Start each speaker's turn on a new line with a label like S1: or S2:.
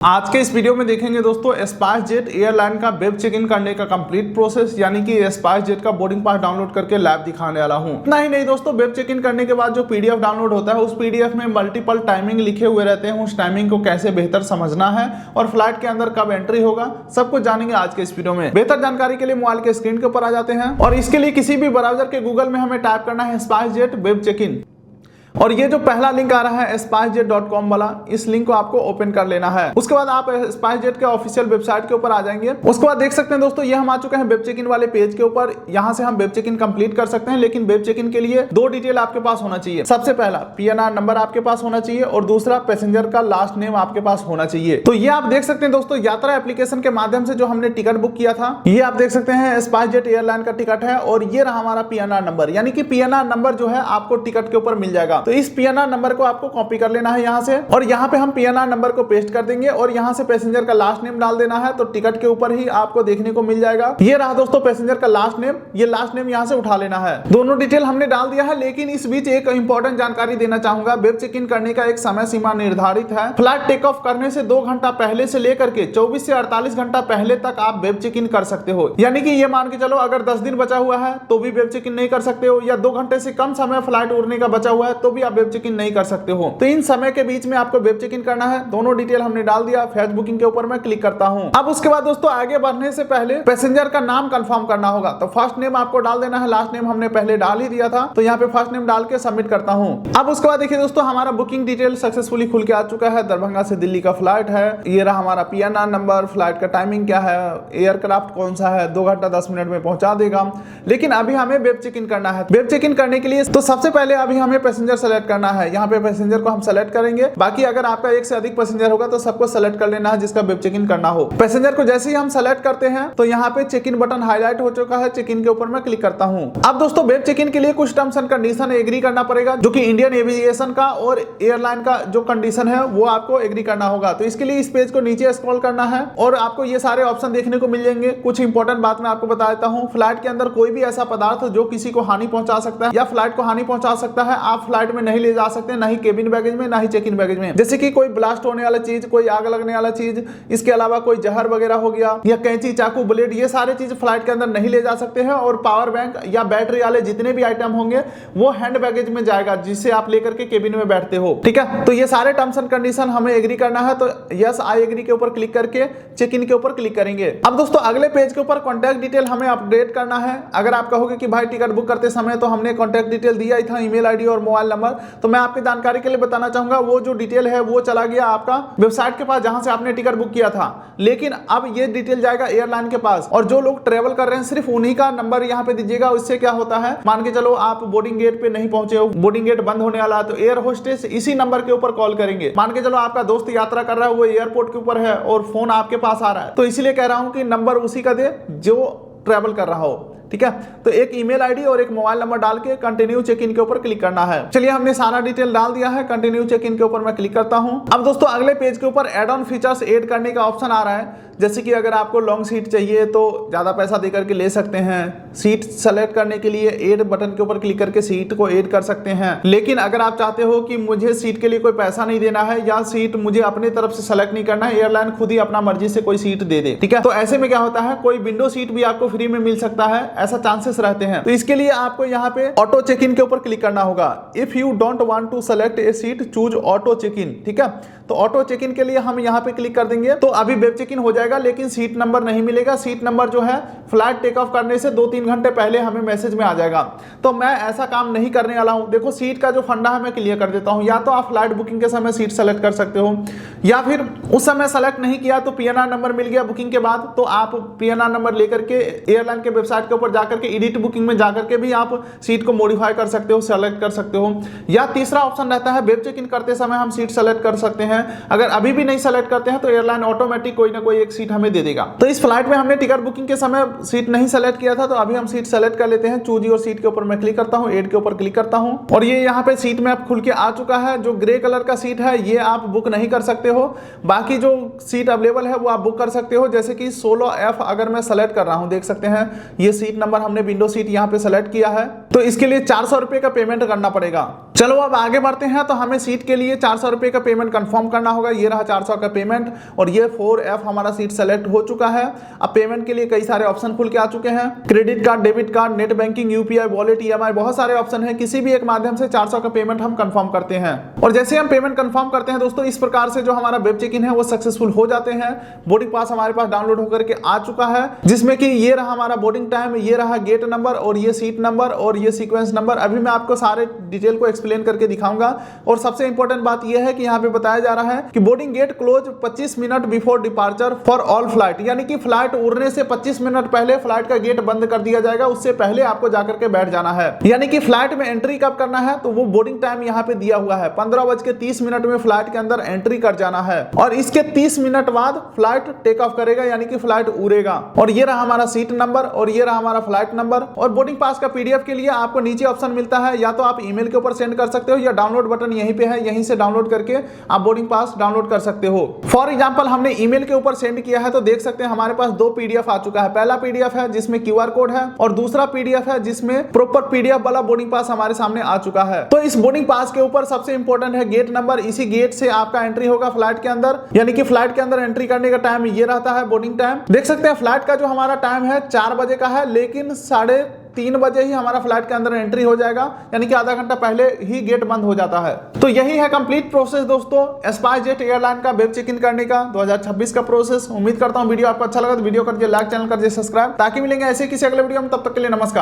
S1: आज के इस वीडियो में देखेंगे दोस्तों स्पाइसजेट एयरलाइन का वेब चेक इन करने का कंप्लीट प्रोसेस, यानी कि स्पाइसजेट का बोर्डिंग पास डाउनलोड करके लाइव दिखाने वाला हूं। इतना ही नहीं दोस्तों, वेब चेक इन करने के बाद जो पीडीएफ डाउनलोड होता है उस पीडीएफ में मल्टीपल टाइमिंग लिखे हुए रहते हैं। उस टाइमिंग को कैसे बेहतर समझना है और फ्लाइट के अंदर कब एंट्री होगा, सब कुछ जानेंगे आज के इस वीडियो में। बेहतर जानकारी के लिए मोबाइल के स्क्रीन के ऊपर आ जाते हैं और इसके लिए किसी भी ब्राउजर के गूगल में हमें टाइप करना है स्पाइसजेट वेब चेक इन, और ये जो पहला लिंक आ रहा है spicejet.com वाला, इस लिंक को आपको ओपन कर लेना है। उसके बाद आप स्पाइसजेट के ऑफिशियल वेबसाइट के ऊपर आ जाएंगे। उसके बाद देख सकते हैं दोस्तों, ये हम आ चुके हैं वेब चेक इन वाले पेज के ऊपर। यहाँ से हम वेब चेक इन कंप्लीट कर सकते हैं, लेकिन वेब चेक इन के लिए दो डिटेल आपके पास होना चाहिए। सबसे पहला PNR नंबर आपके पास होना चाहिए और दूसरा पैसेंजर का लास्ट नेम आपके पास होना चाहिए। तो ये आप देख सकते हैं दोस्तों, यात्रा एप्लीकेशन के माध्यम से जो हमने टिकट बुक किया था, ये आप देख सकते हैं स्पाइसजेट एयरलाइन का टिकट है और ये रहा हमारा PNR नंबर, यानी कि PNR नंबर जो है आपको टिकट के ऊपर मिल जाएगा। तो इस PNR नंबर को आपको कॉपी कर लेना है यहाँ से, और यहाँ पे हम PNR नंबर को पेस्ट कर देंगे और यहाँ से पैसेंजर का लास्ट नेम डाल देना है। तो टिकट के ऊपर ही आपको देखने को मिल जाएगा। ये रहा दोस्तों पैसेंजर का लास्ट नेम, ये लास्ट नेम यहाँ से उठा लेना है। दोनों डिटेल हमने डाल दिया है, लेकिन इस बीच एक इंपॉर्टेंट जानकारी देना चाहूंगा। वेब चेक इन करने का एक समय सीमा निर्धारित है। फ्लाइट टेक ऑफ करने से 2 घंटा पहले से लेकर के 24 से 48 घंटा पहले तक आप वेब चेक इन कर सकते हो। यानी कि ये मान के चलो, अगर 10 दिन बचा हुआ है तो भी वेब चेक इन नहीं कर सकते हो, या 2 घंटे से कम समय फ्लाइट उड़ने का बचा हुआ है तो भी आप वेब चेक इन नहीं कर सकते हो। तो इन समय के बीच में आपको वेब चेक इन करना है। दोनों डिटेल हमने डाल दिया। फैच बुकिंग के ऊपर मैं क्लिक करता हूं। अब उसके बाद दोस्तों आगे बढ़ने से पहले पैसेंजर का नाम कंफर्म करना होगा। तो फर्स्ट नेम आपको डाल देना है, लास्ट नेम हमने पहले डाल ही दिया था, तो यहाँ पे फर्स्ट नेम डाल के सबमिट करता हूं। अब उसके बाद देखिए दोस्तों, हमारा बुकिंग डिटेल सक्सेसफुली खुल के आ चुका है। दरभंगा से दिल्ली का फ्लाइट है। ये रहा हमारा PNR नंबर, फ्लाइट का टाइमिंग क्या है, एयरक्राफ्ट कौन सा है, 2 घंटा 10 मिनट में पहुंचा देगा। लेकिन अभी हमें वेब चेक इन करना है। वेब चेक इन करने के लिए तो सबसे पहले अभी हमें पैसेंजर सेलेक्ट करना है। यहाँ पे पैसेंजर को हम सेलेक्ट करेंगे। बाकी अगर आपका एक से अधिक पैसेंजर होगा तो सबको सेलेक्ट कर लेना है जिसका वेब चेक इन करना हो। पैसेंजर को जैसे ही हम सेलेक्ट करते हैं तो यहाँ पे चेक इन बटन हाईलाइट हो चुका है। चेक इन के ऊपर मैं क्लिक करता हूँ। अब दोस्तों वेब चेक इन के लिए कुछ टर्म्स एंड कंडीशन एग्री करना पड़ेगा, जो कि इंडियन एविएशन का और एयरलाइन का जो कंडीशन है वो आपको एग्री करना होगा। तो इसके लिए इस पेज को नीचे स्क्रॉल करना है और आपको ये सारे ऑप्शन देखने को मिल जाएंगे। कुछ इंपॉर्टेंट बात मैं आपको बता देता हूँ। फ्लाइट के अंदर कोई भी ऐसा पदार्थ जो किसी को हानि पहुंचा सकता है या फ्लाइट को हानि पहुंचा सकता है, आप फ्लाइट में नहीं ले जा सकते, ना ही केबिन बैगेज में, ना ही चेक इन बैगेज में। जैसे कि कोई ब्लास्ट होने वाला चीज, कोई आग लगने वाला चीज, इसके अलावा कोई जहर वगैरह हो गया, या कैंची, चाकू, ब्लेड, ये सारे चीज फ्लाइट के अंदर नहीं ले जा सकते हैं। और पावर बैंक या बैटरी वाले जितने भी आइटम होंगे वो हैंड बैगेज में जाएगा, जिससे आप लेकर के केबिन में बैठते हो। ठीक है, तो ये सारे टर्म्स एंड कंडीशन हमें एग्री करना है। तो यस आई एग्री के ऊपर क्लिक करके चेक इन के ऊपर क्लिक करेंगे। अब दोस्तों अगले पेज के ऊपर कॉन्टैक्ट डिटेल हमें अपडेट करना है। अगर आप कहोगे कि भाई टिकट बुक करते समय तो हमने कॉन्टैक्ट डिटेल दिया ही था, ईमेल आईडी और मोबाइल नंबर, तो मैं आपकी जानकारी के लिए बताना चाहूंगा वो जो डिटेल है वो चला गया आपका वेबसाइट के पास जहां से आपने टिकट बुक किया था। लेकिन अब ये डिटेल जाएगा एयरलाइन के पास, और जो लोग ट्रेवल कर रहे हैं सिर्फ उन्हीं का नंबर यहाँ पे दीजिएगा। उससे क्या होता है, मान के चलो आप बोर्डिंग गेट पे नहीं पहुंचे हो, बोर्डिंग गेट बंद होने वाला है, तो एयर होस्टेस इसी नंबर के ऊपर कॉल करेंगे। मान के चलो आपका दोस्त यात्रा कर रहा है, वो एयरपोर्ट के ऊपर है और फोन आपके पास आ रहा है, तो इसीलिए कह रहा हूं कि नंबर उसी का दे जो ट्रेवल कर रहा हो। ठीक है, तो एक ईमेल आईडी और एक मोबाइल नंबर डाल के कंटिन्यू चेक इन के ऊपर क्लिक करना है। चलिए हमने सारा डिटेल डाल दिया है। कंटिन्यू चेक इन के ऊपर मैं क्लिक करता हूं। अब दोस्तों अगले पेज के ऊपर एड ऑन फीचर्स ऐड करने का ऑप्शन आ रहा है। जैसे कि अगर आपको लॉन्ग सीट चाहिए तो ज्यादा पैसा देकर के ले सकते हैं। सीट सेलेक्ट करने के लिए ऐड बटन के ऊपर क्लिक करके सीट को ऐड कर सकते हैं। लेकिन अगर आप चाहते हो कि मुझे सीट के लिए कोई पैसा नहीं देना है या सीट मुझे अपनी तरफ से सेलेक्ट नहीं करना है, एयरलाइन खुद ही अपना मर्जी से कोई सीट दे दे, ठीक है, तो ऐसे में क्या होता है, कोई विंडो सीट भी आपको फ्री में मिल सकता है, ऐसा चांसेस रहते हैं। तो इसके लिए आपको यहाँ पे ऑटो चेक इन के ऊपर क्लिक करना होगा। If you don't want to select a seat, choose auto check in. ठीक है, तो ऑटो चेक इन के लिए हम यहाँ पे क्लिक कर देंगे तो अभी वेब चेक इन हो जाएगा, लेकिन सीट नंबर नहीं मिलेगा। सीट नंबर जो है फ्लाइट टेक ऑफ करने से 2-3 घंटे पहले हमें मैसेज में आ जाएगा। तो मैं ऐसा काम नहीं करने वाला हूं। देखो सीट का जो फंडा है मैं क्लियर कर देता हूं। या तो आप फ्लाइट बुकिंग के समय सीट सेलेक्ट कर सकते हो, या फिर उस समय सेलेक्ट नहीं किया तो PNR नंबर मिल गया बुकिंग के बाद, तो आप PNR नंबर लेकर के एयरलाइन के वेबसाइट के ऊपर जाकर के एडिट बुकिंग में जाकर के भी आप सीट को मॉडिफाई कर सकते हो, सेलेक्ट कर सकते हो। या तीसरा ऑप्शन रहता है, वेब चेक इन करते समय हम सीट सेलेक्ट कर सकते हैं। अगर अभी भी नहीं सेलेक्ट करते हैं तो एयरलाइन ऑटोमेटिक कोई ना कोई एक सीट हमें दे देगा। तो इस फ्लाइट में हमने टिकट बुकिंग के समय सीट नहीं सेलेक्ट किया था, तो अभी हम सीट सेलेक्ट कर लेते हैं। चूज योर सीट के ऊपर मैं क्लिक करता हूं, ऐड के ऊपर क्लिक करता हूं, और ये यहाँ पे सीट मैप खुल के आ चुका है। जो ग्रे कलर का सीट है ये आप बुक नहीं कर सकते हो, बाकी जो सीट अवेलेबल है वो आप बुक कर सकते हो। जैसे कि 16F अगर मैं सेलेक्ट कर रहा हूं, देख सकते हैं ये सीट नंबर हमने विंडो सीट यहाँ पे सेलेक्ट किया है। तो इसके लिए 400 रुपए का पेमेंट करना पड़ेगा। चलो अब आगे बढ़ते हैं। तो हमें सीट के लिए 400 रुपए का पेमेंट कंफर्म करना होगा। ये रहा 400 का पेमेंट और ये 4F हमारा सीट सेलेक्ट हो चुका है। अब पेमेंट के लिए कई सारे ऑप्शन खुल के आ चुके हैं, credit card, debit card, net banking, UPI, wallet, EMI, बहुत सारे ऑप्शन है। किसी भी एक माध्यम से 400 का पेमेंट हम कंफर्म करते हैं और जैसे हम पेमेंट कंफर्म करते हैं दोस्तों, इस प्रकार से जो हमारा वेब चेक इन है वो सक्सेसफुल हो जाते हैं। बोर्डिंग पास हमारे पास डाउनलोड होकर के आ चुका है, जिसमें कि ये रहा हमारा बोर्डिंग टाइम, ये रहा गेट नंबर और ये सीट नंबर और ये सीक्वेंस नंबर। अभी मैं आपको सारे डिटेल को एक्सप्लेन करके दिखाऊंगा और सबसे इंपॉर्टेंट बात यह है कि यहाँ पे बताया जा रहा है कि boarding gate close 25 minute before departure for all flight, यानी कि फ्लाइट उड़ने से 25 मिनट पहले फ्लाइट का गेट बंद कर दिया जाएगा। उससे पहले आपको जाकर के बैठ जाना है। यानी कि फ्लाइट में एंट्री कब करना है, तो वो बोर्डिंग टाइम यहाँ पे दिया हुआ है 15:30 में फ्लाइट के अंदर एंट्री कर जाना है और इसके 30 मिनट बाद फ्लाइट टेक ऑफ करेगा, यानी कि फ्लाइट उड़ेगा। और ये रहा हमारा सीट नंबर और ये रहा हमारा फ्लाइट नंबर। और बोर्डिंग पास का PDF के लिए आपको नीचे ऑप्शन मिलता है, या तो आप ईमेल के ऊपर सेंड कर सकते हो या डाउनलोड बटन यहीं पे है, यहीं से डाउनलोड करके आप बोर्डिंग पास डाउनलोड कर सकते हो। फॉर एग्जांपल हमने ईमेल के ऊपर सेंड किया है तो देख सकते हैं हमारे पास 2 PDF आ चुका है। पहला PDF है जिसमें QR कोड है और दूसरा PDF है जिसमें प्रॉपर PDF वाला बोर्डिंग पास हमारे सामने आ चुका है। तो इस बोर्डिंग पास के ऊपर सबसे इंपॉर्टेंट है गेट नंबर। इसी गेट से आपका एंट्री होगा फ्लाइट के अंदर, यानी कि फ्लाइट के अंदर एंट्री करने का टाइम ये रहता है बोर्डिंग टाइम। देख सकते हैं फ्लाइट का जो हमारा टाइम है 4 बजे का है, लेकिन 3:30 बजे ही हमारा फ्लाइट के अंदर एंट्री हो जाएगा, यानी कि आधा घंटा पहले ही गेट बंद हो जाता है। तो यही है कंप्लीट प्रोसेस दोस्तों स्पाइसजेट एयरलाइन का वेब चेक इन करने का 2026 का प्रोसेस। उम्मीद करता हूं वीडियो आपको अच्छा लगा तो वीडियो कर दिए लाइक, चैनल कर दिए सब्सक्राइब, ताकि मिलेंगे ऐसे किसी अगले वीडियो में। तब तक के लिए नमस्कार।